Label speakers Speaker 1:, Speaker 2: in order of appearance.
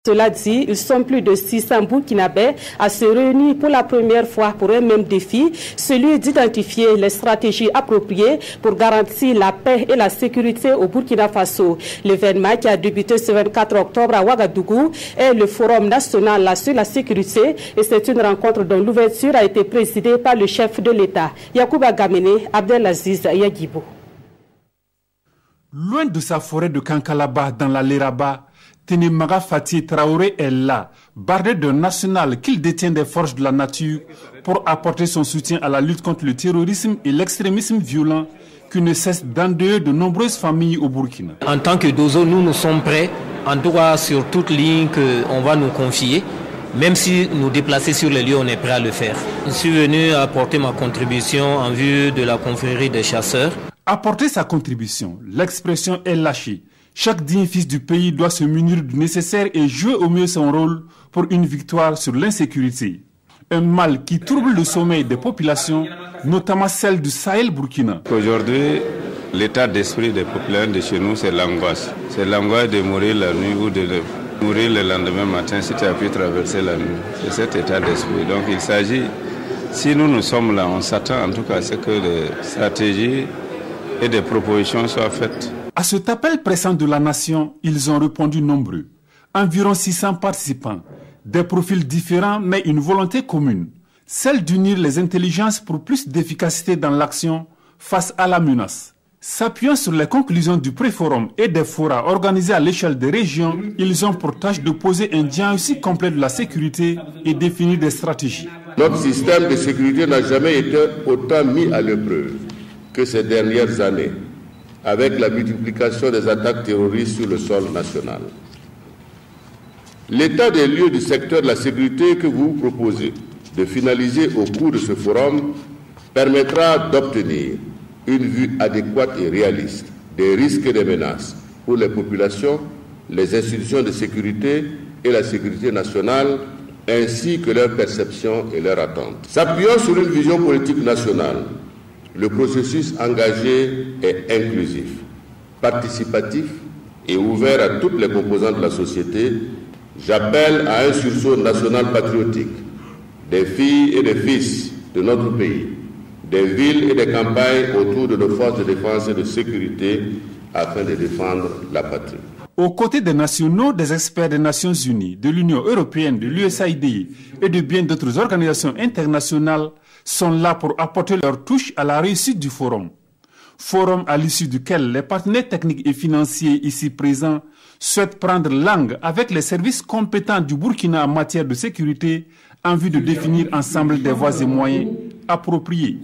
Speaker 1: Cela dit, ils sont plus de 600 Burkinabés à se réunir pour la première fois pour un même défi, celui d'identifier les stratégies appropriées pour garantir la paix et la sécurité au Burkina Faso. L'événement qui a débuté ce 24 octobre à Ouagadougou est le Forum national sur la sécurité et c'est une rencontre dont l'ouverture a été présidée par le chef de l'État, Yacouba Gamene Abdelaziz Yaguibou.
Speaker 2: Loin de sa forêt de Kankalaba dans la Léraba, Ténémaga Fatih Traoré est là, bardé d'un national qu'il détient des forces de la nature pour apporter son soutien à la lutte contre le terrorisme et l'extrémisme violent qui ne cesse d'endeuiller de nombreuses familles au Burkina.
Speaker 3: En tant que Dozo, nous sommes prêts, en tout cas sur toute ligne qu'on va nous confier. Même si nous déplacer sur les lieux, on est prêt à le faire. Je suis venu apporter ma contribution en vue de la confrérie des chasseurs.
Speaker 2: Apporter sa contribution, l'expression est lâchée. Chaque digne fils du pays doit se munir du nécessaire et jouer au mieux son rôle pour une victoire sur l'insécurité. Un mal qui trouble le sommeil des populations, notamment celle du Sahel burkina.
Speaker 4: Aujourd'hui, l'état d'esprit des populations de chez nous, c'est l'angoisse. C'est l'angoisse de mourir la nuit ou de mourir le lendemain matin si tu as pu traverser la nuit. C'est cet état d'esprit. Donc il s'agit, si nous sommes là, on s'attend en tout cas à ce que des stratégies et des propositions soient faites.
Speaker 2: À cet appel pressant de la nation, ils ont répondu nombreux. Environ 600 participants, des profils différents mais une volonté commune, celle d'unir les intelligences pour plus d'efficacité dans l'action face à la menace. S'appuyant sur les conclusions du pré-forum et des forats organisés à l'échelle des régions, ils ont pour tâche de poser un diagnostic complet de la sécurité et définir des stratégies.
Speaker 5: Notre système de sécurité n'a jamais été autant mis à l'épreuve que ces dernières années, avec la multiplication des attaques terroristes sur le sol national. L'état des lieux du secteur de la sécurité que vous proposez de finaliser au cours de ce forum permettra d'obtenir une vue adéquate et réaliste des risques et des menaces pour les populations, les institutions de sécurité et la sécurité nationale, ainsi que leurs perceptions et leurs attentes. S'appuyant sur une vision politique nationale, le processus engagé est inclusif, participatif et ouvert à toutes les composantes de la société. J'appelle à un sursaut national patriotique des filles et des fils de notre pays, des villes et des campagnes autour de nos forces de défense et de sécurité afin de défendre la patrie.
Speaker 2: Aux côtés des nationaux, des experts des Nations Unies, de l'Union européenne, de l'USAID et de bien d'autres organisations internationales sont là pour apporter leur touche à la réussite du forum. Forum à l'issue duquel les partenaires techniques et financiers ici présents souhaitent prendre langue avec les services compétents du Burkina en matière de sécurité en vue de définir ensemble des voies et moyens appropriés.